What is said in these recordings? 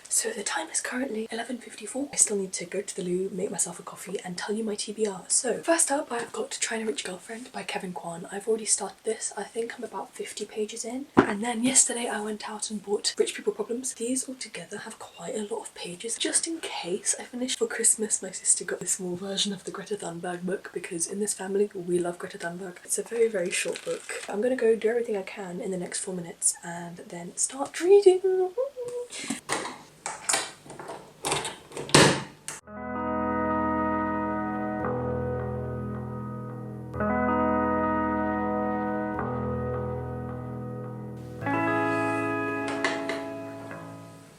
So the time is currently 11:54. I still need to go to the loo, make myself a coffee and tell you my TBR. So first up, I've got Trying a Rich Girlfriend by Kevin Kwan. I've already started this. I think I'm about 50 pages in. And then yesterday I went out and bought Rich People Problems. These all together have quite a lot of pages. Just in case I finish for Christmas, my sister got a small version of the Greta Thunberg book because in this family we love Greta Thunberg. It's a very, very short book. I'm gonna go do everything I can in the next 4 minutes and then start reading.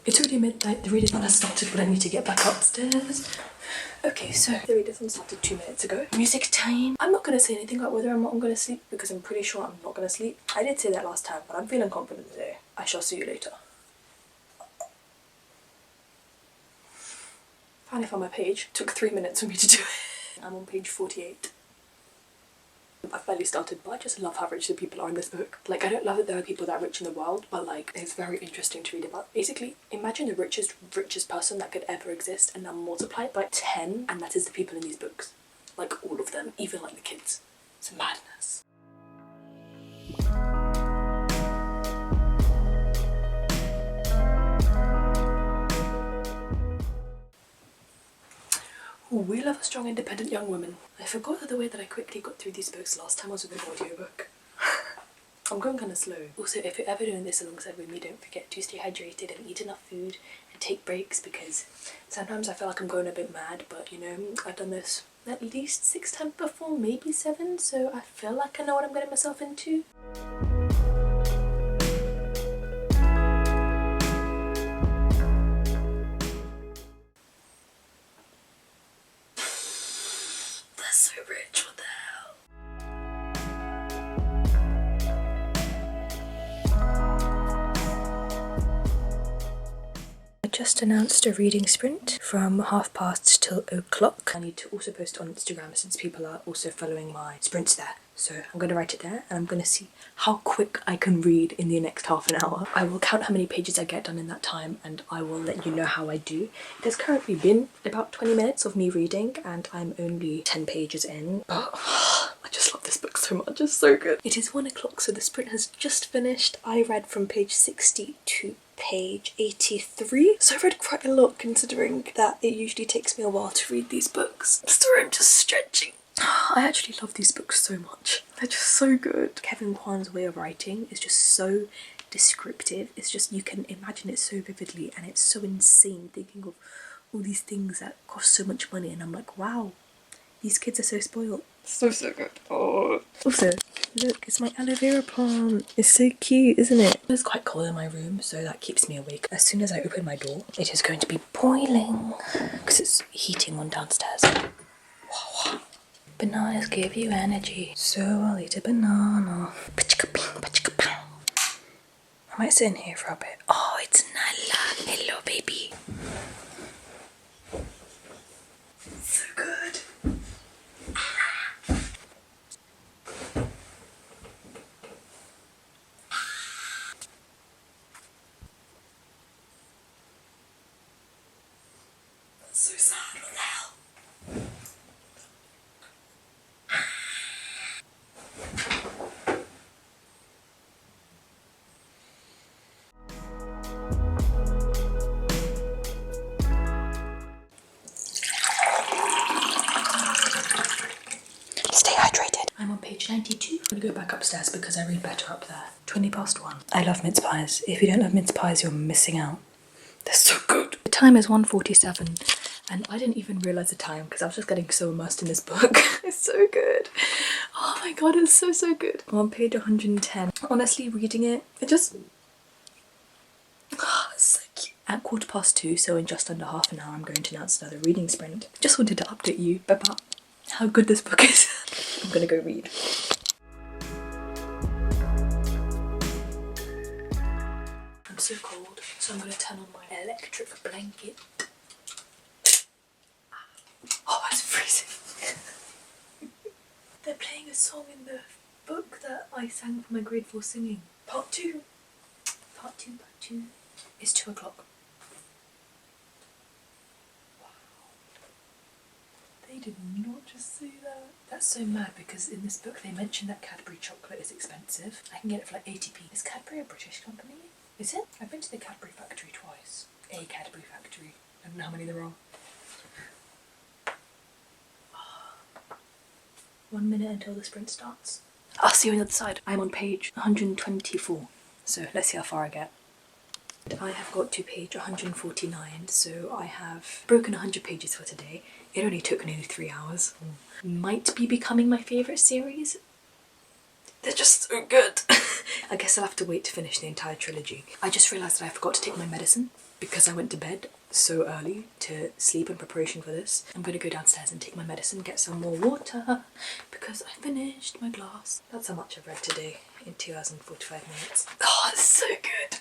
It's already midnight, the readathon has started, but I need to get back upstairs. Okay, so the readathon started 2 minutes ago. Music time. I'm not going to say anything about whether or not I'm going to sleep because I'm pretty sure I'm not going to sleep. I did say that last time, but I'm feeling confident today. I shall see you later. Finally found my page. Took 3 minutes for me to do it. I'm on page 48. I've barely started, but I just love how rich the people are in this book. Like, I don't love that there are people that are rich in the world, but like, it's very interesting to read about. Basically, imagine the richest person that could ever exist and now multiply it by 10, and that is the people in these books. Like, all of them, even like the kids. It's madness. Ooh, we love a strong, independent young woman. I forgot that the way that I quickly got through these books last time was with an audiobook. I'm going kind of slow. Also, if you're ever doing this alongside with me, don't forget to stay hydrated and eat enough food and take breaks because sometimes I feel like I'm going a bit mad, but you know, I've done this at least 6 times before, maybe 7, so I feel like I know what I'm getting myself into. That's so rich, what the hell? I just announced a reading sprint from past till o'clock. I need to also post on Instagram since people are also following my sprints there. So I'm going to write it there and I'm going to see how quick I can read in the next half an hour. I will count how many pages I get done in that time and I will let you know how I do. It has currently been about 20 minutes of me reading and I'm only 10 pages in. But I just love this book so much, it's so good. It is 1 o'clock, so the sprint has just finished. I read from page 60 to page 83. So I've read quite a lot considering that it usually takes me a while to read these books. Sorry, I'm just stretching. I actually love these books so much. They're just so good. Kevin Kwan's way of writing is just so descriptive. It's just, you can imagine it so vividly and it's so insane thinking of all these things that cost so much money and I'm like, wow, these kids are so spoiled. So good. Oh. Also, look, it's my aloe vera plant. It's so cute, isn't it? It's quite cold in my room, so that keeps me awake. As soon as I open my door, it is going to be boiling because it's heating on downstairs. Wow. Bananas give you energy, so I'll eat a banana. I might sit in here for a bit. Oh, it's Nala. Hello, baby. So good. That's so sad. What the hell? Stay hydrated. I'm on page 92. I'm gonna go back upstairs because I read better up there. 20 past 1. I love mince pies. If you don't love mince pies, you're missing out. They're so good. The time is 1:47 and I didn't even realise the time because I was just getting so immersed in this book. It's so good. Oh my god, it's so, so good. I'm on page 110. Honestly, reading it, it's so cute. At 2:15, so in just under half an hour, I'm going to announce another reading sprint. Just wanted to update you about how good this book is. I'm gonna go read. I'm so cold, so I'm gonna turn on my electric blanket. Oh, it's freezing. They're playing a song in the book that I sang for my grade 4 singing. Part 2. It's 2 o'clock. did not just say that. That's so mad because in this book they mentioned that Cadbury chocolate is expensive. I can get it for like 80p. Is Cadbury a British company? Is it? I've been to the Cadbury factory twice. A Cadbury factory. I don't know how many there are. 1 minute until the sprint starts. I'll see you on the other side. I'm on page 124. So let's see how far I get. I have got to page 149, so I have broken 100 pages for today. It only took nearly 3 hours. Might be becoming my favourite series. They're just so good. I guess I'll have to wait to finish the entire trilogy. I just realised that I forgot to take my medicine because I went to bed so early to sleep in preparation for this. I'm going to go downstairs and take my medicine, get some more water because I finished my glass. That's how much I've read today in 2 hours and 45 minutes. Oh, it's so good.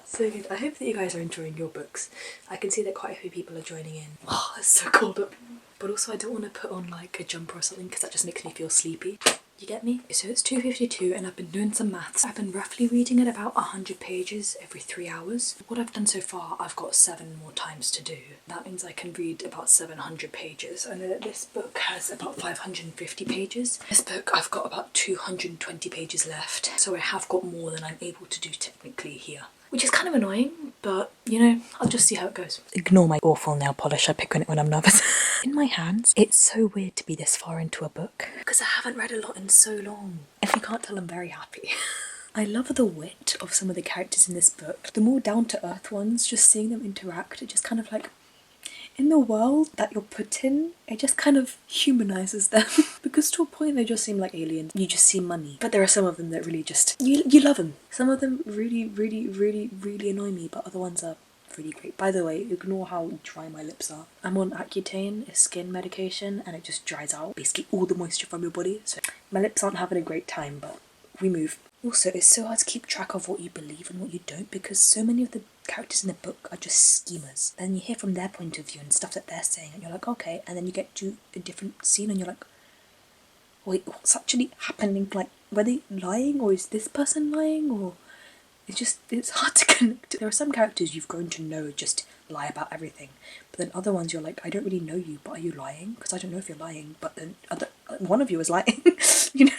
So good. I hope that you guys are enjoying your books. I can see that quite a few people are joining in. Oh, it's so cold up. But also I don't want to put on like a jumper or something because that just makes me feel sleepy. You get me? So it's 2:52 and I've been doing some maths. I've been roughly reading at about 100 pages every 3 hours. What I've done so far, I've got 7 more times to do. That means I can read about 700 pages. I know that this book has about 550 pages. This book, I've got about 220 pages left. So I have got more than I'm able to do technically here. Which is kind of annoying, but you know, I'll just see how it goes. Ignore my awful nail polish, I pick on it when I'm nervous. In my hands, it's so weird to be this far into a book because I haven't read a lot in so long. If you can't tell, I'm very happy. I love the wit of some of the characters in this book. The more down-to-earth ones, just seeing them interact, it just kind of like, in the world that you're put in, it just kind of humanises them. Because to a point they just seem like aliens. You just see money. But there are some of them that really just, you love them. Some of them really, really, really, really annoy me, but other ones are really great. By the way, ignore how dry my lips are. I'm on Accutane, a skin medication, and it just dries out basically all the moisture from your body. So my lips aren't having a great time, but we move. Also, it's so hard to keep track of what you believe and what you don't because so many of the characters in the book are just schemers. And you hear from their point of view and stuff that they're saying and you're like, okay, and then you get to a different scene and you're like, wait, what's actually happening? Like, were they lying or is this person lying or... It's hard to connect. There are some characters you've grown to know just lie about everything, but then other ones you're like, I don't really know you, but are you lying? Because I don't know if you're lying, but then one of you is lying, you know?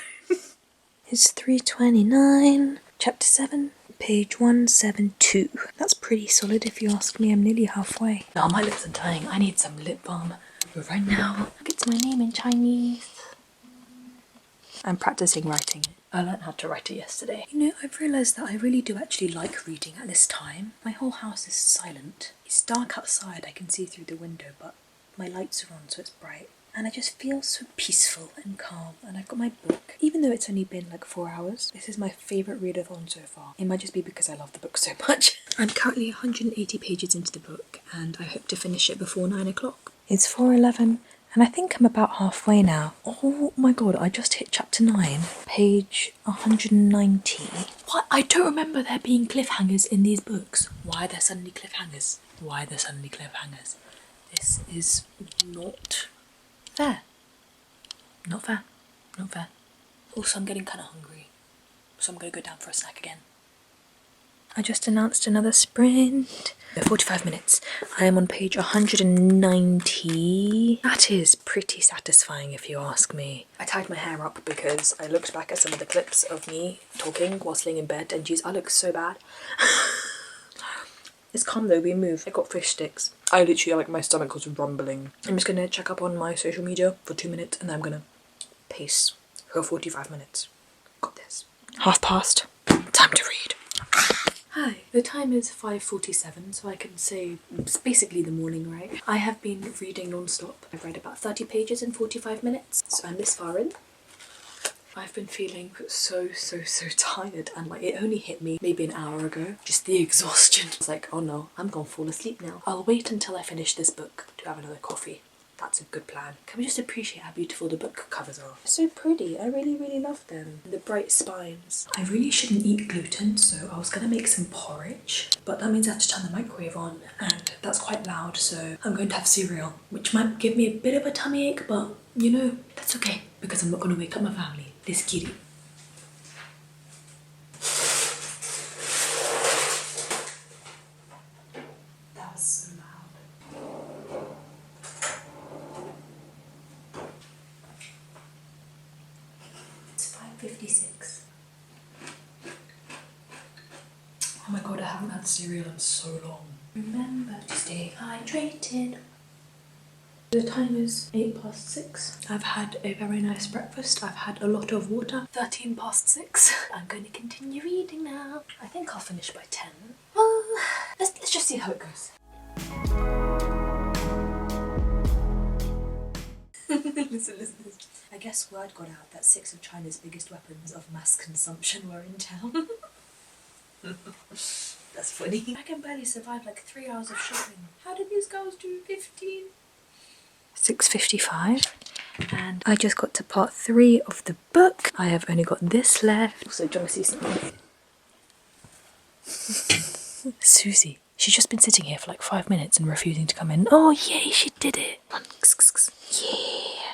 It's 3:29, chapter 7, page 172. That's pretty solid if you ask me. I'm nearly halfway. Now my lips are dying. I need some lip balm right now. It's my name in Chinese. I'm practicing writing it. I learned how to write it yesterday. You know, I've realised that I really do actually like reading at this time. My whole house is silent. It's dark outside, I can see through the window, but my lights are on so it's bright. And I just feel so peaceful and calm, and I've got my book. Even though it's only been like 4 hours, this is my favourite readathon so far. It might just be because I love the book so much. I'm currently 180 pages into the book, and I hope to finish it before 9 o'clock. It's 4:11. And I think I'm about halfway now. Oh my god, I just hit chapter 9, page 190. What? I don't remember there being cliffhangers in these books. Why are there suddenly cliffhangers? Why are there suddenly cliffhangers? This is not fair. Not fair. Not fair. Also, I'm getting kind of hungry, so I'm going to go down for a snack again. I just announced another sprint. 45 minutes. I am on page 190. That is pretty satisfying if you ask me. I tied my hair up because I looked back at some of the clips of me talking whilst laying in bed and geez, I look so bad. It's calm though, we move. I got fish sticks. I literally, like, my stomach was rumbling. I'm just gonna check up on my social media for 2 minutes and then I'm gonna pace for 45 minutes. Got this. 1:30. Time to read. Hi, the time is 5:47, so I can say it's basically the morning, right? I have been reading non-stop. I've read about 30 pages in 45 minutes, so I'm this far in. I've been feeling so tired and like it only hit me maybe an hour ago. Just the exhaustion. It's like, oh no, I'm gonna fall asleep now. I'll wait until I finish this book to have another coffee. That's a good plan. Can we just appreciate how beautiful the book covers are? They're so pretty. I really love them. The bright spines. I really shouldn't eat gluten, so I was gonna make some porridge, but that means I have to turn the microwave on, and that's quite loud, so I'm going to have cereal, which might give me a bit of a tummy ache, but you know, that's okay, because I'm not gonna wake up my family. This kitty. That was so loud. 56. Oh my god, I haven't had cereal in so long. Remember to stay hydrated. The time is 6:08. I've had a very nice breakfast. I've had a lot of water. 6:13. I'm going to continue reading now. I think I'll finish by 10. Well, let's just see how it goes. Listen. I guess word got out that 6 of China's biggest weapons of mass consumption were in town. That's funny. I can barely survive like 3 hours of shopping. How did these girls do 15? 6:55, and I just got to part 3 of the book. I have only got this left. Also, do you want to see something? Susie. She's just been sitting here for like 5 minutes and refusing to come in. Oh yay, she did it. Yeah.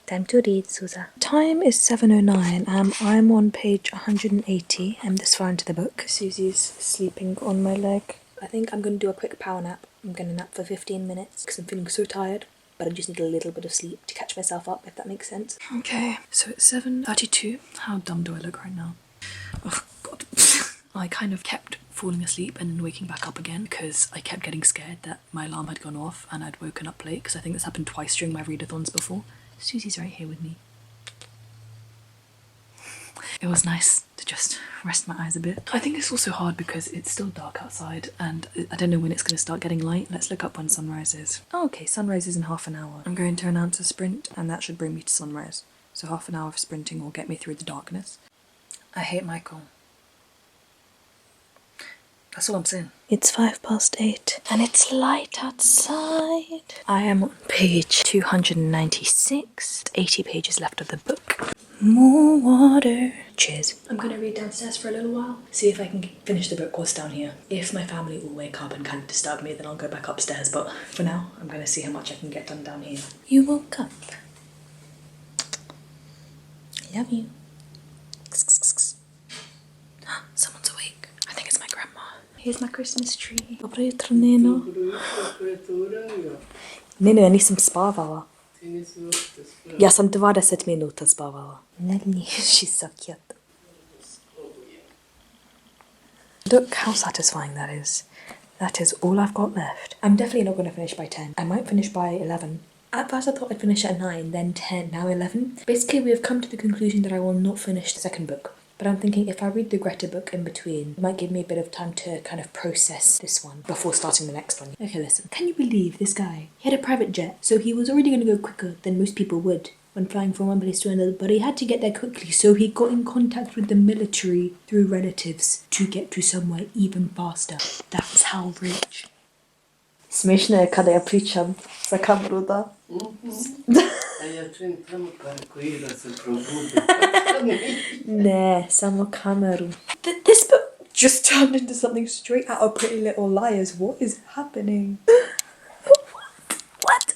Time to read, Susa. Time is 7:09 and I'm on page 180. I'm this far into the book. Susie's sleeping on my leg. I think I'm going to do a quick power nap. I'm going to nap for 15 minutes because I'm feeling so tired. But I just need a little bit of sleep to catch myself up, if that makes sense. Okay, so it's 7:32. How dumb do I look right now? Oh, God. I kind of kept falling asleep and then waking back up again because I kept getting scared that my alarm had gone off and I'd woken up late, because I think this happened twice during my readathons before. Susie's right here with me. It was nice to just rest my eyes a bit. I think it's also hard because it's still dark outside and I don't know when it's going to start getting light. Let's look up when sunrise is. Oh, okay, sunrise is in half an hour. I'm going to announce a sprint and that should bring me to sunrise. So half an hour of sprinting will get me through the darkness. I hate Michael. That's all I'm saying. It's 8:05 and it's light outside. I am on page 296. 80 pages left of the book. More water. Cheers. I'm going to read downstairs for a little while. See if I can finish the book whilst down here. If my family will wake up and kind of disturb me, then I'll go back upstairs. But for now, I'm going to see how much I can get done down here. You woke up. I love you. Someone's awake. I think it's my grandma. Here's my Christmas tree. Dobre jutro, Nino. Nino, já nejsem spávala. Já jsem 20 minut spávala. Není, she's so cute. Look how satisfying that is. That is all I've got left. I'm definitely not going to finish by 10. I might finish by 11. At first I thought I'd finish at 9, then 10, now 11. Basically we have come to the conclusion that I will not finish the second book. But I'm thinking if I read the Greta book in between, it might give me a bit of time to kind of process this one before starting the next one. Okay, listen. Can you believe this guy? He had a private jet, so he was already going to go quicker than most people would when flying from one place to another, but he had to get there quickly, so he got in contact with the military through relatives to get to somewhere even faster. That's how rich. Śmieszne, kiedy ja pričam za kamerą, da? A ja czym tam parkuję, że się probudzę. Nah, samo kameru. This book just turned into something straight out of Pretty Little Liars. What is happening? What?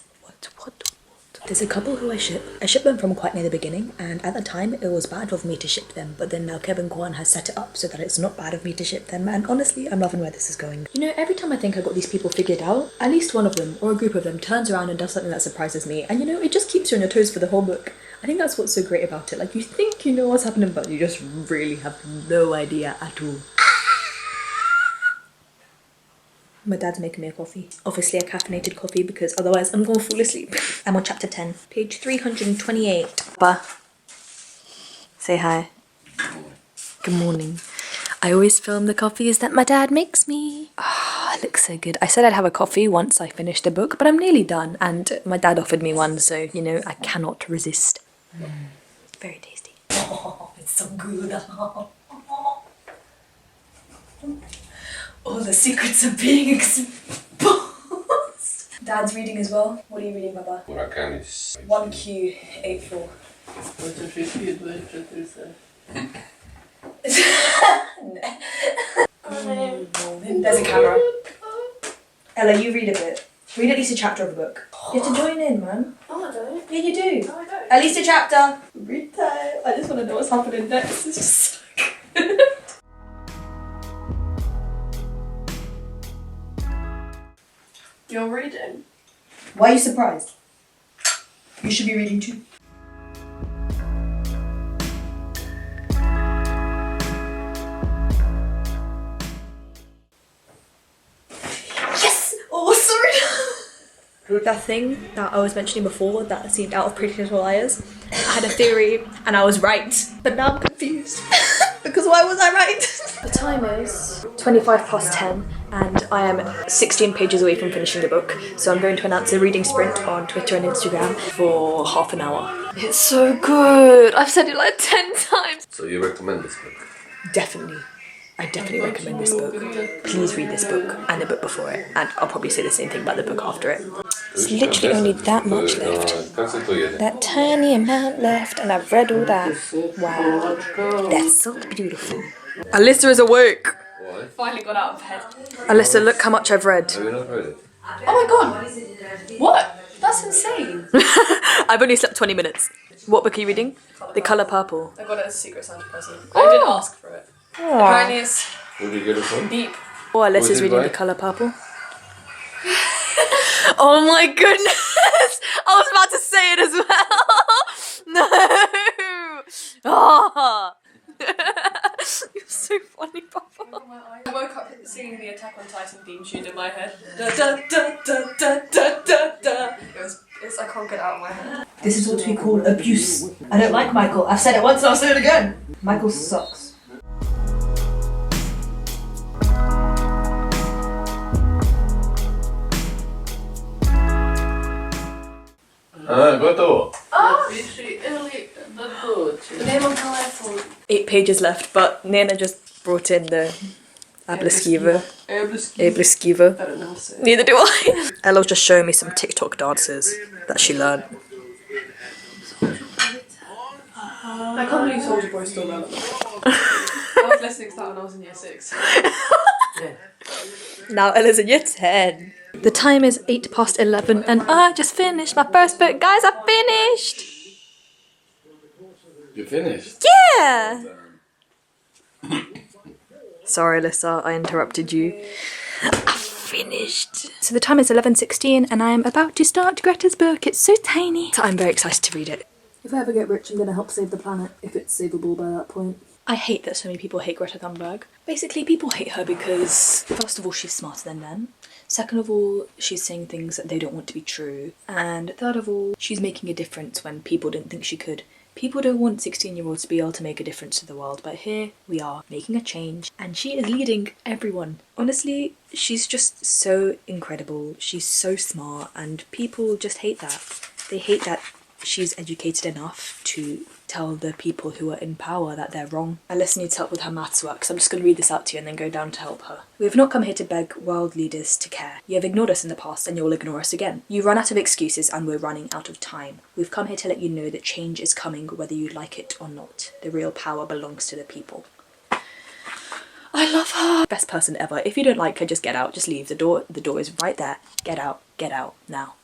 There's a couple who I ship. I ship them from quite near the beginning, and at the time it was bad of me to ship them, but then now Kevin Kwan has set it up so that it's not bad of me to ship them, and honestly, I'm loving where this is going. You know, every time I think I got these people figured out, at least one of them, or a group of them, turns around and does something that surprises me, and you know, it just keeps you on your toes for the whole book. I think that's what's so great about it. Like, you think you know what's happening, but you just really have no idea at all. My dad's making me a coffee. Obviously a caffeinated coffee because otherwise I'm gonna fall asleep. I'm on chapter 10, page 328. Ba. Say hi. Good morning. I always film the coffees that my dad makes me. Ah, it looks so good. I said I'd have a coffee once I finished the book, but I'm nearly done. And my dad offered me one, so, you know, I cannot resist. Very tasty. Oh, it's so good. All the secrets are being exposed. Dad's reading as well. What are you reading, Baba? 1Q84. There's a camera. Ella, you read a bit. Read at least a chapter of the book. You have to join in, man. Oh, I don't. Yeah, you do. No, I don't. At least a chapter. Read time. I just want to know what's happening next. It's just so good. You're reading? Why are you surprised? You should be reading too. That thing that I was mentioning before that seemed out of Pretty Little Liars, I had a theory and I was right. But now I'm confused. Because why was I right? The time is 10 and I am 16 pages away from finishing the book. So I'm going to announce a reading sprint on Twitter and Instagram for half an hour. It's so good. I've said it like 10 times. So you recommend this book? Definitely. I definitely recommend this book. Please read this book and the book before it, and I'll probably say the same thing about the book after it. There's literally only that much left. That tiny amount left, and I've read all that. Wow. That's so beautiful. Alyssa is awake. Why? Finally got out of bed. Alyssa, look how much I've read. Have you not read it? Oh my god! What? That's insane. I've only slept 20 minutes. What book are you reading? The Colour Purple. I got it as a Secret Santa present. I didn't ask for it. Apparently it's Where did you get it from? deep. Oh, Alyssa's reading The Colour Purple. Oh my goodness! I was about to say it as well! No! Oh. You're so funny, Papa. I woke up singing the Attack on Titan theme tune in my head. Da, da, da, da, da, da, da, da. I can't get it out of my head. This is what we call abuse. I don't like Michael. I've said it once and I'll say it again. Michael sucks. Gotovo. The name of my iPhone. 8 pages left, but Nana just brought in the Ablaskiva. Ablaskiva. I don't know how to say it. Neither do I. Ella's just showing me some TikTok dances that she learned. I can't believe Soulja Boy's still relevant. I was listening to that when I was in year 6. Now Ella's in year 10. The time is 11 and I just finished my first book. Guys, I finished! You finished? Yeah! Sorry, Alyssa, I interrupted you. I finished. So the time is 11:16 and I am about to start Greta's book. It's so tiny. So I'm very excited to read it. If I ever get rich, I'm going to help save the planet, if it's savable by that point. I hate that so many people hate Greta Thunberg. Basically, people hate her because, first of all, she's smarter than men. Second of all, she's saying things that they don't want to be true. And third of all, she's making a difference when people didn't think she could. People don't want 16-year-olds to be able to make a difference to the world, but here we are, making a change, and she is leading everyone. Honestly, she's just so incredible, she's so smart, and people just hate that. They hate that she's educated enough to tell the people who are in power that they're wrong. Alyssa needs help with her maths work, so I'm just going to read this out to you and then go down to help her. We have not come here to beg world leaders to care. You have ignored us in the past and you'll ignore us again. You run out of excuses and we're running out of time. We've come here to let you know that change is coming whether you like it or not. The real power belongs to the people. I love her! Best person ever. If you don't like her, just get out, just leave. The door is right there. Get out now.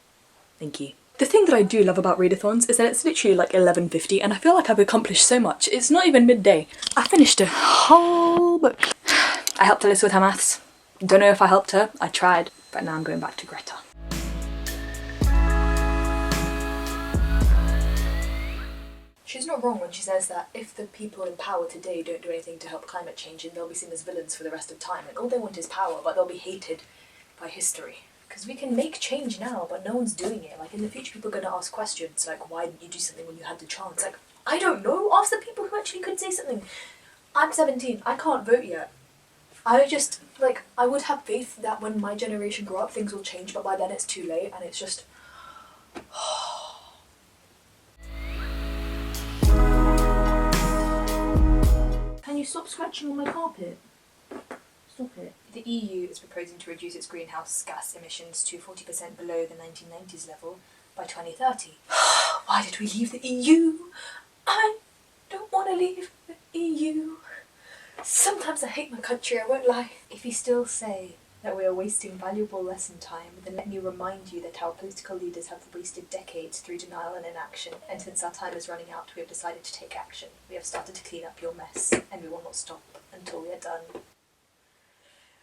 Thank you. The thing that I do love about readathons is that it's literally like 11:50 and I feel like I've accomplished so much. It's not even midday. I finished a whole book. I helped Alyssa with her maths. Don't know if I helped her. I tried. But now I'm going back to Greta. She's not wrong when she says that if the people in power today don't do anything to help climate change, then they'll be seen as villains for the rest of time. And all they want is power, but they'll be hated by history. Because we can make change now, but no one's doing it. Like, in the future, people are going to ask questions, like, why didn't you do something when you had the chance? Like, I don't know. Ask the people who actually could say something. I'm 17. I can't vote yet. I just, like, I would have faith that when my generation grow up, things will change, but by then it's too late, and it's just... Can you stop scratching on my carpet? Stop it. The EU is proposing to reduce its greenhouse gas emissions to 40% below the 1990s level by 2030. Why did we leave the EU? I don't want to leave the EU. Sometimes I hate my country, I won't lie. If you still say that we are wasting valuable lesson time, then let me remind you that our political leaders have wasted decades through denial and inaction, and since our time is running out, we have decided to take action. We have started to clean up your mess, and we will not stop until we are done.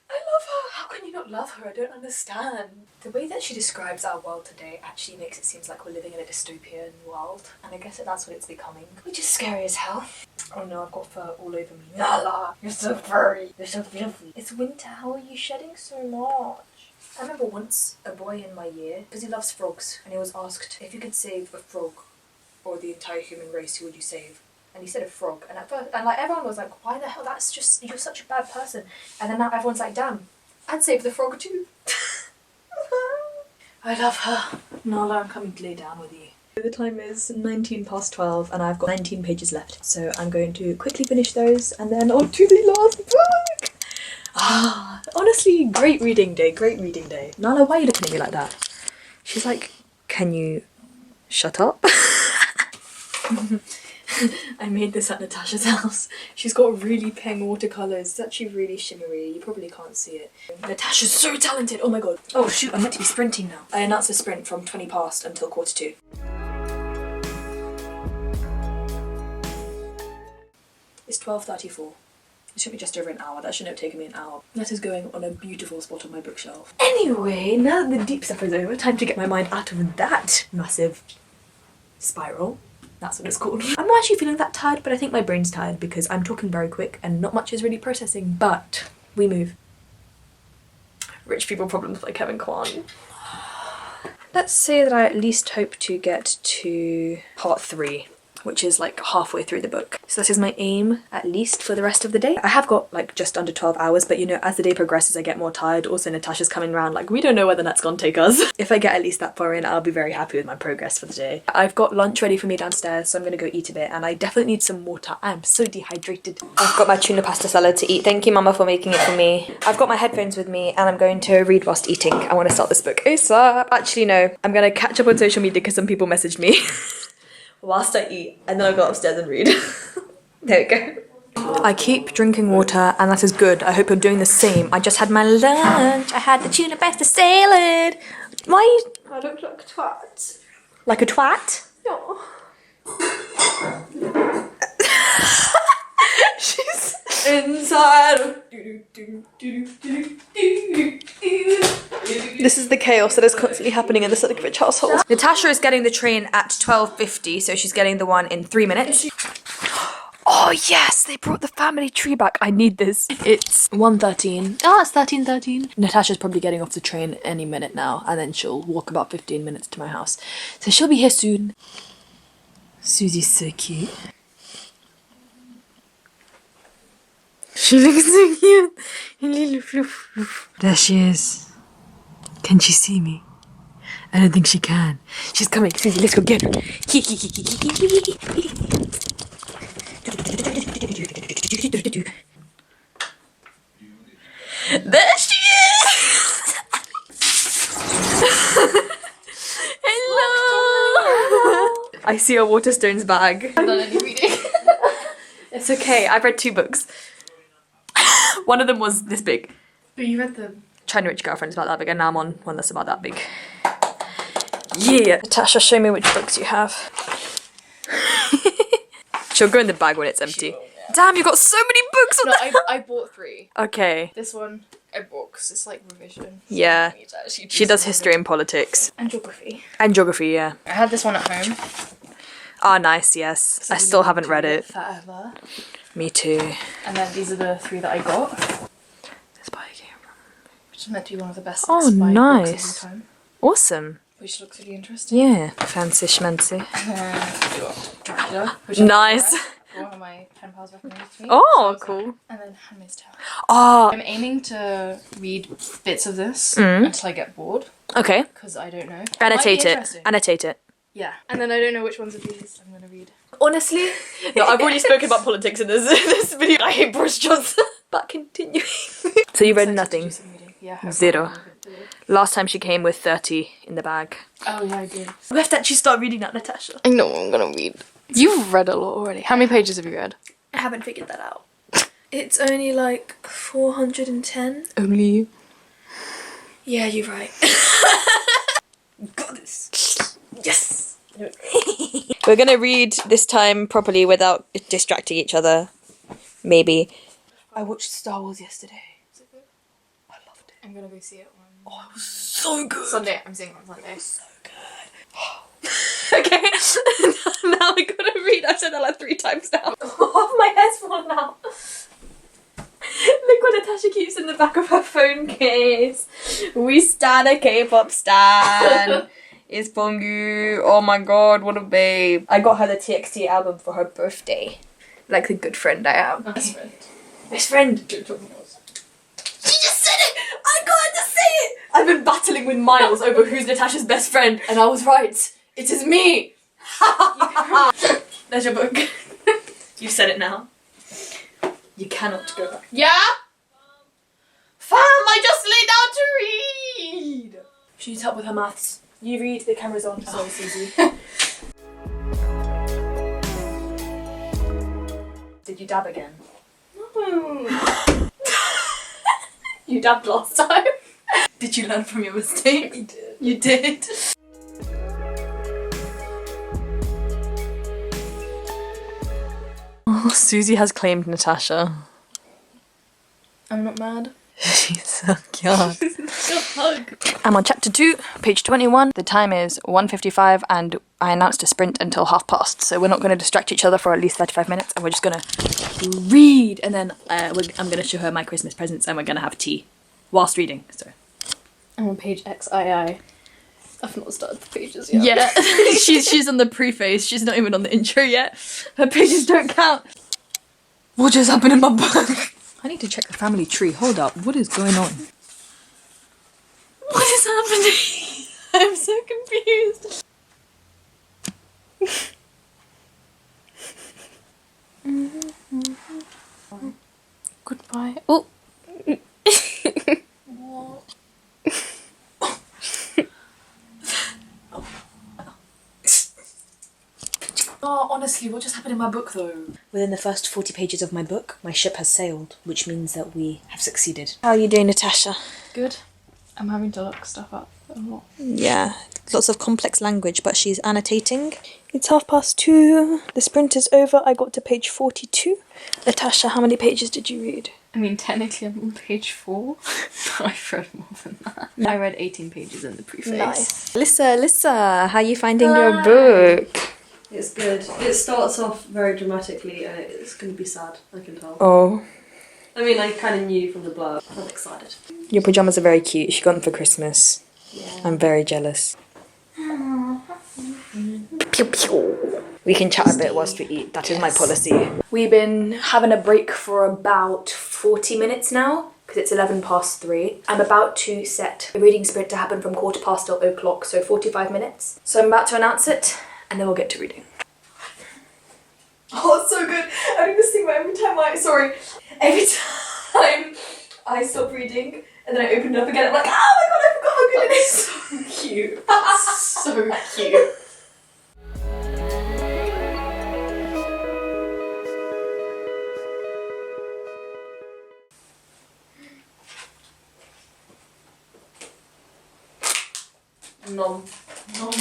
I love her! How can you not love her? I don't understand. The way that she describes our world today actually makes it seem like we're living in a dystopian world, and I guess that's what it's becoming, which is scary as hell. Oh no, I've got fur all over me. Nala! You're so furry! You're so beautiful! It's winter, how are you shedding so much? I remember once a boy in my year, because he loves frogs, and he was asked if you could save a frog or the entire human race, who would you save? And he said a frog. And at first, and like everyone was like, why the hell? That's just, you're such a bad person. And then now everyone's like, damn, I'd save the frog too. I love her. Nala, I'm coming to lay down with you. The time is 19 past 12 and I've got 19 pages left. So I'm going to quickly finish those and then on to the last book. Ah, honestly, great reading day, great reading day. Nala, why are you looking at me like that? She's like, can you shut up? I made this at Natasha's house. She's got really peng watercolours. It's actually really shimmery. You probably can't see it. Natasha's so talented. Oh my god. Oh shoot, I'm meant to be sprinting now. I announced a sprint from 20 past until 1:45. It's 12:34. It took me just over an hour. That shouldn't have taken me an hour. That is going on a beautiful spot on my bookshelf. Anyway, now that the deep stuff is over, time to get my mind out of that massive spiral. That's what it's called. I'm not actually feeling that tired, but I think my brain's tired because I'm talking very quick and not much is really processing, but we move. Rich People Problems by Kevin Kwan. Let's say that I at least hope to get to part 3, which is like halfway through the book. So that is my aim, at least for the rest of the day. I have got like just under 12 hours, but you know, as the day progresses, I get more tired. Also, Natasha's coming around, like, we don't know where the net's gonna take us. If I get at least that far in, I'll be very happy with my progress for the day. I've got lunch ready for me downstairs, so I'm gonna go eat a bit, and I definitely need some water. I'm so dehydrated. I've got my tuna pasta salad to eat. Thank you, Mama, for making it for me. I've got my headphones with me, and I'm going to read whilst eating. I want to start this book ASAP. Actually, no. I'm gonna catch up on social media because some people messaged me. Whilst I eat, and then I'll go upstairs and read. There we go. I keep drinking water and that is good. I hope you're doing the same. I just had my lunch. I had the tuna pasta salad. Why are you... I look like a twat. Like a twat? No. She's... Inside. This is the chaos that is constantly happening in the Selikovich household. Natasha is getting the train at 12:50, so she's getting the one in 3 minutes. Oh yes, they brought the family tree back. I need this. It's 1:13. Oh, it's 13:13. Natasha's probably getting off the train any minute now, and then she'll walk about 15 minutes to my house. So she'll be here soon. Susie's so cute. She looks so cute. Little floof floof. There she is. Can she see me? I don't think she can. She's coming. Susie, let's go get her. There she is! Hello! I see a Waterstones bag. I've done any reading. It's okay, I've read 2 books. One of them was this big. But you read them. China Rich Girlfriend is about that big, and now I'm on one that's about that big. Yeah! Natasha, show me which books you have. She'll go in the bag when it's empty. Damn, you got so many books on No, that! I bought 3. Okay. This one I bought because it's like revision. Yeah. I need to actually do She does some history and politics. and geography. And geography, yeah. I had this one at home. Ah, nice, yes. I still haven't read it. Forever. Me too. And then these are the 3 that I got, This bag came from... which is meant to be one of the best Oh, spy nice. books of all time. Awesome. Which looks really interesting. Yeah. Fancy schmancy. And then we got Dracula, which Nice. one of my pen pals recommended to me. Oh, it's cool. that. And then Handmaid's Tale. Oh, I'm aiming to read bits of this Mm. until I get bored, okay. because I don't know. Might be Annotate it. interesting. Annotate it. Yeah. And then I don't know which ones of these I'm gonna read. Honestly, no, I've already spoken about politics in this video. I hate Boris Johnson. But continuing. So you read Excited to nothing? do some reading. Yeah. I've 0. got a bit to do. Last time she came with 30 in the bag. Oh yeah, I did. We have to actually start reading that, Natasha. I know I'm gonna read. You've read a lot already. How many pages have you read? I haven't figured that out. It's only like 410. Only you. Yeah, you're right. Got this. Yes. We're gonna read this time properly without distracting each other. Maybe. I watched Star Wars yesterday. Is it good? I loved it. I'm gonna go see it on Oh, it was so good. Sunday. I'm seeing it on Sunday. So good. Okay. Now I gotta read. I've said that like 3 times now. Oh, my hair's fallen out. Look what Natasha keeps in the back of her phone case. We stan a K-pop stan. It's Bongyu. Oh my god, what a babe. I got her the TXT album for her birthday. Like the good friend I am. Best friend. Best friend. She just said it! I got her to say it! I've been battling with Miles over who's Natasha's best friend, and I was right. It is me! There's your book. You've said it now. You cannot go back. Yeah? Fam, I just lay down to read! She needs help with her maths. You read, the camera's on. Sorry, Susie. Did you dab again? No. You dabbed last time. Did you learn from your mistake? I did. You did? Oh, Susie has claimed Natasha. I'm not mad. She's so cute. Good hug. I'm on chapter 2, page 21. The time is 1:55 and I announced a sprint until past, so we're not going to distract each other for at least 35 minutes and we're just going to read and then I'm going to show her my Christmas presents and we're going to have tea whilst reading. So I'm on page XII. I've not started the pages yet. yeah, she's on the preface. She's not even on the intro yet. Her pages don't count. What just happened in my book? I need to check the family tree. Hold up. What is going on? What is happening? I'm so confused. Goodbye. Oh. Oh, honestly, what just happened in my book though? Within the first 40 pages of my book, my ship has sailed, which means that we have succeeded. How are you doing, Natasha? Good. I'm having to look stuff up a lot. Yeah, lots of complex language, but she's annotating. It's 2:30. The sprint is over. I got to page 42. Natasha, how many pages did you read? I mean, technically I'm on page 4. I've read more than that. I read 18 pages in the preface. Nice. Alyssa, how are you finding your book? It's good. It starts off very dramatically and it's going to be sad, I can tell. Oh, I mean, I kind of knew from the blurb. I'm excited. your pyjamas are very cute. She got them for Christmas. Yeah. I'm very jealous. Pew pew. We can chat a bit whilst we eat. That is my policy. We've been having a break for about 40 minutes now because it's 3:11. I'm about to set a reading sprint to happen from 1:15 till 0:00, so 45 minutes. So I'm about to announce it and then we'll get to reading. Oh, it's so good. I do this thing where every time every time I stop reading and then I open it up again, I'm like, oh my god, I forgot how good it is. So cute. So cute. Nom. I'm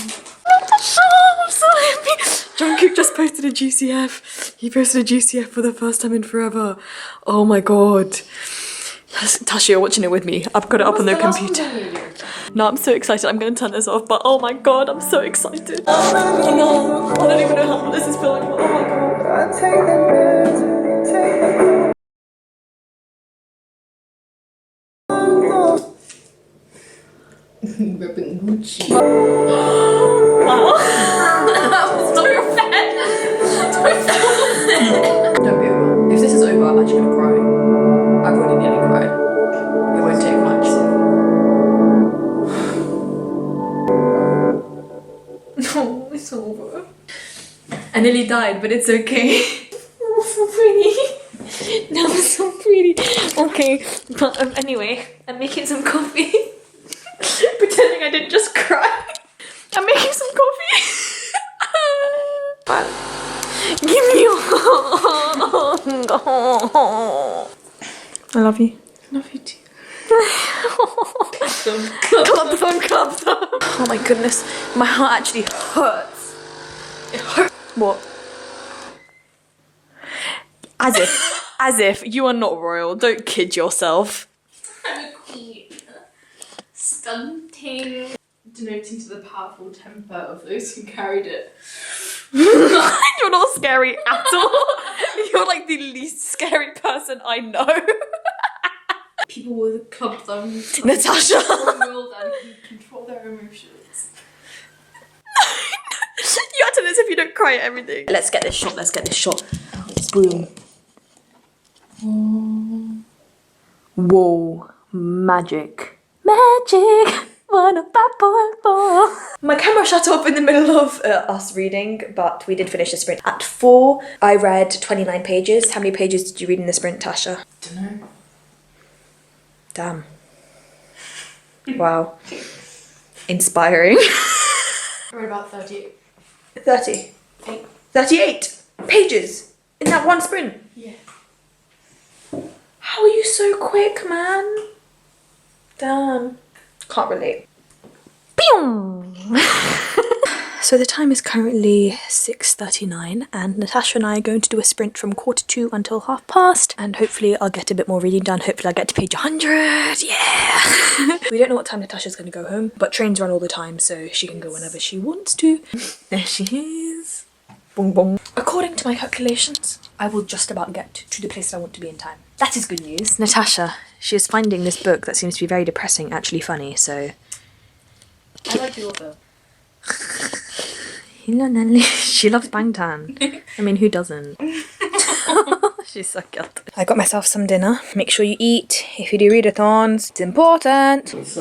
so happy. Jungkook just posted a GCF. He posted a GCF for the first time in forever. Oh my god. Tasha, you're watching it with me. I've got it up on the computer. No, I'm so excited. I'm going to turn this off, but oh my god, I'm so excited. Oh no. I don't even know how this is feeling. Oh my god. Ripping Gucci. Wow. That was so fed. Don't be over. If this is over, I'm actually gonna cry. I've already nearly cried. It won't take much. No, it's over. I nearly died, but it's okay. Oh, so pretty. That was so pretty. Okay, but anyway, I'm making some coffee. Pretending I didn't just cry. I'm making some coffee. Give me your I love you. Love you too. Club them, club them. Oh my goodness, my heart actually hurts. It hurts. What? As if you are not royal. Don't kid yourself. I'm a queen. Stunting. Denoting to the powerful temper of those who carried it. You're not scary at all. You're like the least scary person I know. people with club thumbs. Natasha! World and can control their emotions. You act as if you don't cry at everything. Let's get this shot, let's get this shot. Boom. Whoa. Magic. Magic. 105.4. My camera shut off in the middle of us reading, but we did finish the sprint. At 4, I read 29 pages. How many pages did you read in the sprint, Tasha? Dunno. Damn. Wow. Inspiring. I read about 38. 30. 38 pages in that one sprint. Yeah. How are you so quick, man? Damn. Can't relate. Pew! So the time is currently 6:39 and Natasha and I are going to do a sprint from 1:45 until past, and hopefully I'll get a bit more reading done. Hopefully I'll get to page 100. Yeah! We don't know what time Natasha's going to go home, but trains run all the time so she can go whenever she wants to. There she is. Boom boom. According to my calculations, I will just about get to the place I want to be in time. That is good news. Natasha, she is finding this book that seems to be very depressing actually funny, so... I like the author. She loves Bangtan. I mean, who doesn't? She's so guilty. I got myself some dinner. Make sure you eat if you do readathons. It's important. She's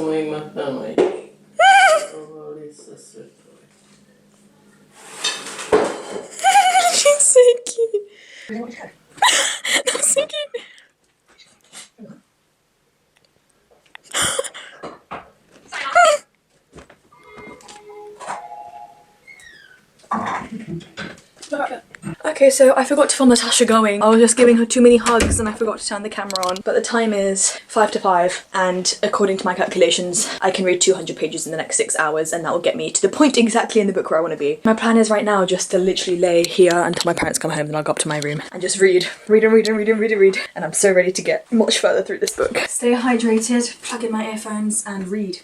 so cute. That's so cute. Okay, so I forgot to film Natasha going. I was just giving her too many hugs and I forgot to turn the camera on. But the time is 5 to 5 and according to my calculations, I can read 200 pages in the next 6 hours and that will get me to the point exactly in the book where I want to be. My plan is right now just to literally lay here until my parents come home, then I'll go up to my room and just read. Read and read and read and read and read. And I'm so ready to get much further through this book. Stay hydrated, plug in my earphones and read.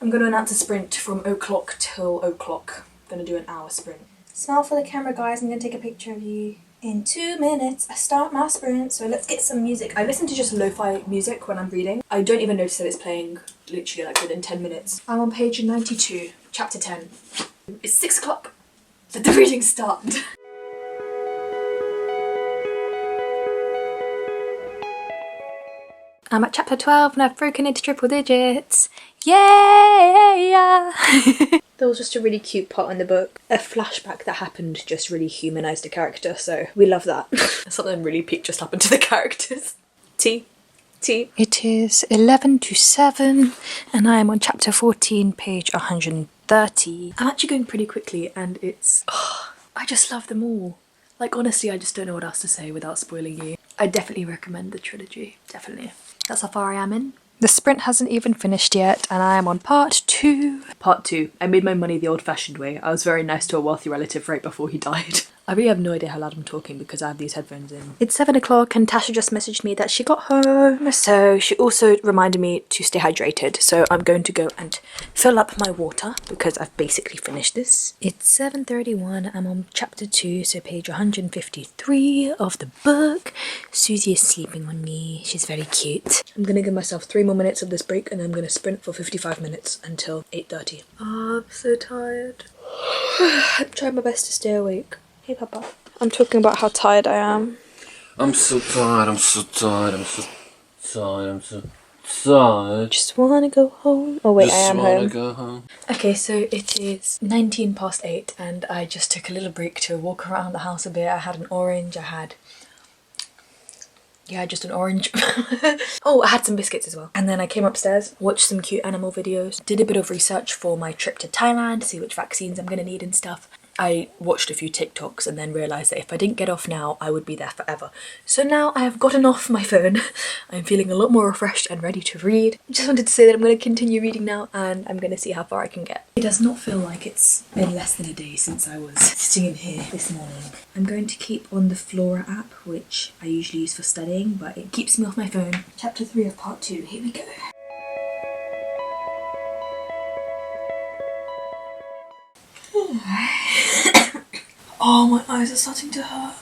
I'm going to announce a sprint from 0:00 till 0:00. I'm going to do an hour sprint. Smile for the camera, guys. I'm going to take a picture of you. In 2 minutes, I start my sprint, so let's get some music. I listen to just lo-fi music when I'm reading. I don't even notice that it's playing literally like within 10 minutes. I'm on page 92, chapter 10. It's 6 o'clock. Let the reading start. I'm at chapter 12 and I've broken into triple digits. Yeah! There was just a really cute part in the book. A flashback that happened just really humanised the character, so we love that. Something really peak just happened to the characters. Tea. It is 11 to 7 and I am on chapter 14, page 130. I'm actually going pretty quickly and it's... Oh, I just love them all. Like honestly, I just don't know what else to say without spoiling you. I definitely recommend the trilogy, definitely. That's how far I am in. The sprint hasn't even finished yet and I am on part 2. Part 2. I made my money the old-fashioned way. I was very nice to a wealthy relative right before he died. I really have no idea how loud I'm talking because I have these headphones in. It's 7 o'clock and Tasha just messaged me that she got home. So she also reminded me to stay hydrated. So I'm going to go and fill up my water because I've basically finished this. It's 7:31. I'm on chapter 2, so page 153 of the book. Susie is sleeping on me. She's very cute. I'm going to give myself 3 more minutes of this break and then I'm going to sprint for 55 minutes until 8:30. Oh, I'm so tired. I'm trying my best to stay awake. Hey, Papa. I'm talking about how tired I am. I'm so tired, I'm so tired, I'm so tired, I'm so tired. Just wanna go home. Oh wait, Just I am wanna home. go home. Okay, so it is 19 past 8 and I just took a little break to walk around the house a bit. I had an orange, just an orange. Oh, I had some biscuits as well. And then I came upstairs, watched some cute animal videos, did a bit of research for my trip to Thailand, see which vaccines I'm gonna need and stuff. I watched a few TikToks and then realised that if I didn't get off now, I would be there forever. So now I have gotten off my phone. I'm feeling a lot more refreshed and ready to read. Just wanted to say that I'm going to continue reading now and I'm going to see how far I can get. It does not feel like it's been less than a day since I was sitting in here this morning. I'm going to keep on the Flora app, which I usually use for studying, but it keeps me off my phone. Chapter 3 of part 2, here we go. Oh, my eyes are starting to hurt.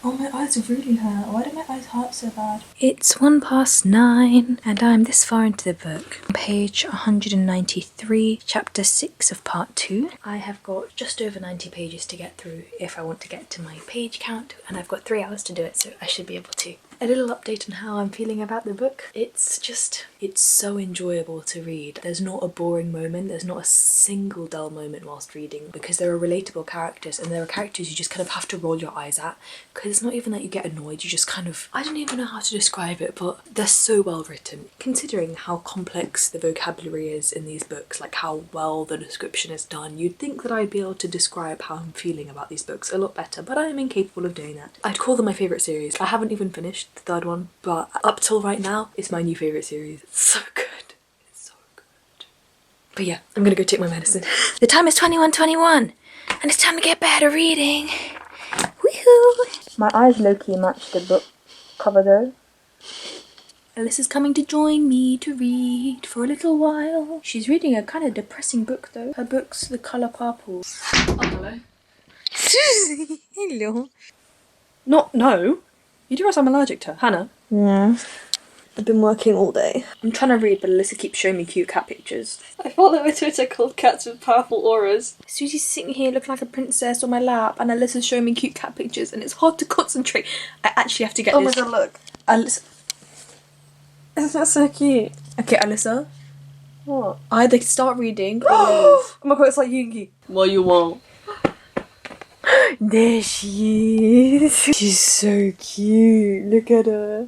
Oh, my eyes really hurt. Why do my eyes hurt so bad? It's 9:01 and I'm this far into the book. Page 193, chapter 6 of part 2. I have got just over 90 pages to get through if I want to get to my page count, and I've got 3 hours to do it, so I should be able to. A little update on how I'm feeling about the book. It's so enjoyable to read. There's not a boring moment, there's not a single dull moment whilst reading, because there are relatable characters, and there are characters you just kind of have to roll your eyes at, because it's not even that you get annoyed, you just kind of, I don't even know how to describe it, but they're so well written. Considering how complex the vocabulary is in these books, like how well the description is done, you'd think that I'd be able to describe how I'm feeling about these books a lot better, but I am incapable of doing that. I'd call them my favourite series. I haven't even finished the 3rd one, but up till right now, it's my new favourite series. It's so good. It's so good. But yeah, I'm gonna go take my medicine. The time is 21:21, and it's time to get better reading. Woohoo! My eyes low-key match the book cover though. Alyssa's coming to join me to read for a little while. She's reading a kind of depressing book though. Her book's The Colour Purple. Oh, hello. Susie! Hello. No. You do realize I'm allergic to Hannah? Yeah. I've been working all day. I'm trying to read, but Alyssa keeps showing me cute cat pictures. I follow a Twitter called Cats with Powerful Auras. Susie's sitting here looking like a princess on my lap, and Alyssa's showing me cute cat pictures, and it's hard to concentrate. I actually have to get Oh this. my god, look. Alyssa. Isn't that so cute? Okay, Alyssa. What? Either start reading or leave. Oh my god, it's like Yoongi. What you want? There she is. She's so cute. Look at her.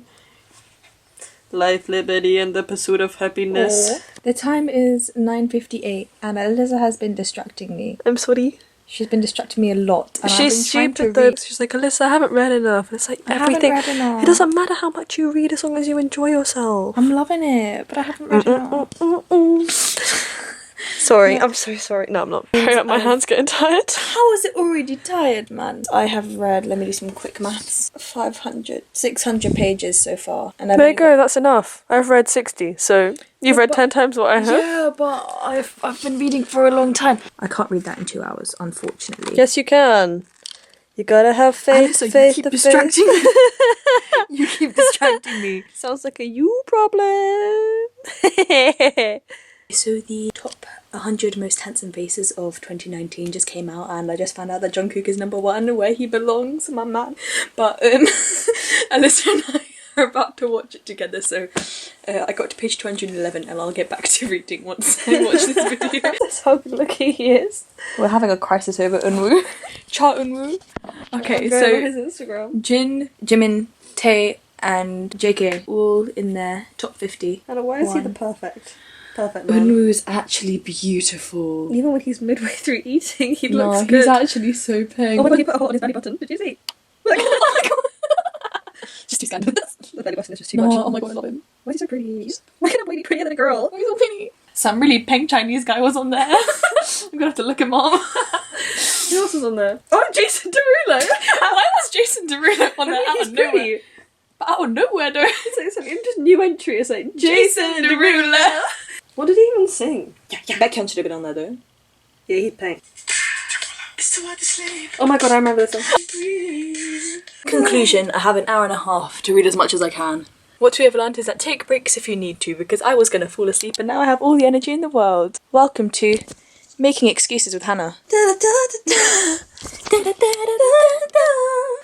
Life, liberty, and the pursuit of happiness. The time is 9:58, and Alyssa has been distracting me. I'm sorry. She's been distracting me a lot. And She's I've been trying stupid to though. read. She's like, Alyssa, I haven't read enough. It's like I haven't everything. read enough. It doesn't matter how much you read as long as you enjoy yourself. I'm loving it, but I haven't read enough. Sorry, I'm so sorry. No, I'm not. My hand's getting tired. How is it already tired, man? I have read, let me do some quick maths, 600 pages so far. And I've There you only got- go, that's enough. I've read 60, so you've read 10 times what I have? Yeah, but I've been reading for a long time. I can't read that in 2 hours, unfortunately. Yes, you can. You gotta have faith. Alyssa, faith, you keep the distracting faith. me. You keep distracting me. Sounds like a you problem. So the top 100 most handsome faces of 2019 just came out, and I just found out that Jungkook is #1, where he belongs, my man. But Alyssa and I are about to watch it together, so I got to page 211 and I'll get back to reading once I watch this video. That's how good looking he is. We're having a crisis over Eunwoo. Cha Eunwoo. Okay, so his Instagram. Jin, Jimin, Tae and JK all in their top 50. And why is he the One. perfect man? Eunwoo is actually beautiful. Even when he's midway through eating, he No, looks he's good. actually so pink. Oh my god, he put a hole on his belly button. Did you see? Look. Oh my god. Just too scandalous. The belly button is just too No, much. oh my god, I love him. Why is he so pretty? Why can a boy be prettier than a girl? He's so pretty. Some really pink Chinese guy was on there. I'm gonna have to look him up. Who else is on there? Oh, Jason Derulo! Why was Jason Derulo on there out He's of nowhere? pretty. But out of nowhere though. It's like just new entry. It's like Jason Derulo. What did he even sing? Yeah. Baekhyun should have been on there though. Yeah, he'd paint. Oh my god, I remember this song. Conclusion, I have an hour and a half to read as much as I can. What we have learned is that take breaks if you need to, because I was going to fall asleep and now I have all the energy in the world. Welcome to Making Excuses with Hannah.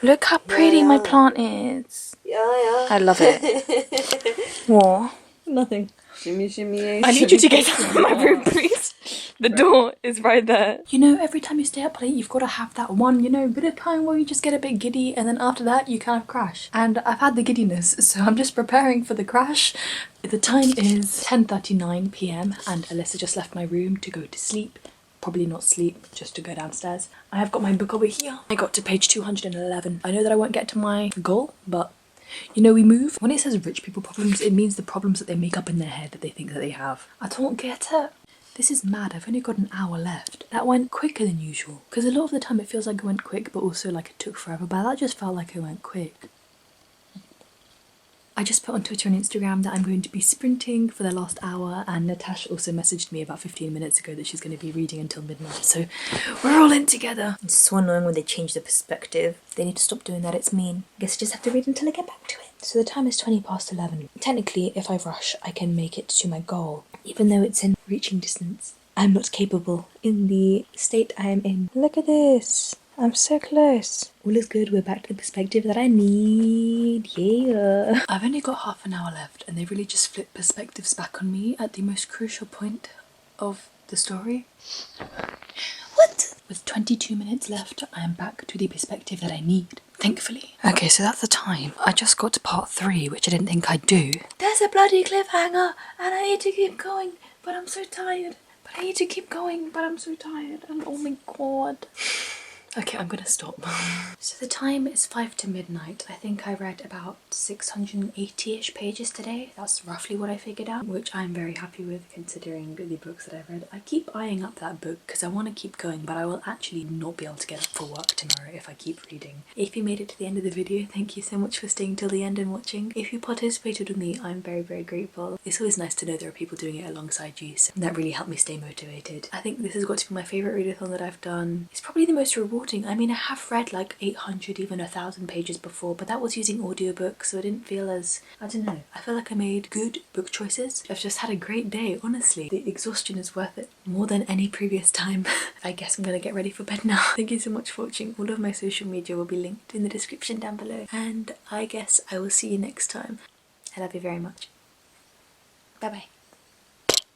Look how pretty my plant is. Yeah. I love it. What? Nothing. Shimmy, shimmy, I need you to get out of my room, please. The door is right there. You know, every time you stay up late, you've got to have that one, bit of time where you just get a bit giddy, and then after that, you kind of crash. And I've had the giddiness, so I'm just preparing for the crash. The time is 10:39 p.m, and Alyssa just left my room to go to sleep. Probably not sleep, just to go downstairs. I have got my book over here. I got to page 211. I know that I won't get to my goal, but we move. When it says rich people problems, it means the problems that they make up in their head that they think that they have. I don't get it. This is mad. I've only got an hour left. That went quicker than usual. Because a lot of the time it feels like it went quick, but also like it took forever. But that just felt like it went quick. I just put on Twitter and Instagram that I'm going to be sprinting for the last hour, and Natasha also messaged me about 15 minutes ago that she's going to be reading until midnight, so we're all in together. It's so annoying when they change the perspective. They need to stop doing that, it's mean. I guess I just have to read until I get back to it. So the time is 11:20. Technically, if I rush, I can make it to my goal, even though it's in reaching distance. I'm not capable in the state I am in. Look at this. I'm so close. All is good, we're back to the perspective that I need, yeah. I've only got half an hour left, and they really just flipped perspectives back on me at the most crucial point of the story. What? With 22 minutes left, I am back to the perspective that I need, thankfully. Okay, so that's the time. I just got to part 3, which I didn't think I'd do. There's a bloody cliffhanger, and I need to keep going, but I'm so tired. But I need to keep going, but I'm so tired, and oh my god. Okay, I'm gonna stop. So the time is 5 to midnight. I think I read about 680-ish pages today. That's roughly what I figured out, which I'm very happy with considering the books that I've read. I keep eyeing up that book because I want to keep going, but I will actually not be able to get up for work tomorrow if I keep reading. If you made it to the end of the video, thank you so much for staying till the end and watching. If you participated with me, I'm very, very grateful. It's always nice to know there are people doing it alongside you, so that really helped me stay motivated. I think this has got to be my favourite readathon that I've done. It's probably the most rewarding. I mean, I have read like 800, even 1,000 pages before, but that was using audiobooks, so I didn't feel as, I don't know, I feel like I made good book choices. I've just had a great day, honestly. The exhaustion is worth it more than any previous time. I guess I'm gonna get ready for bed now. Thank you so much for watching. All of my social media will be linked in the description down below, and I guess I will see you next time. I love you very much. Bye bye.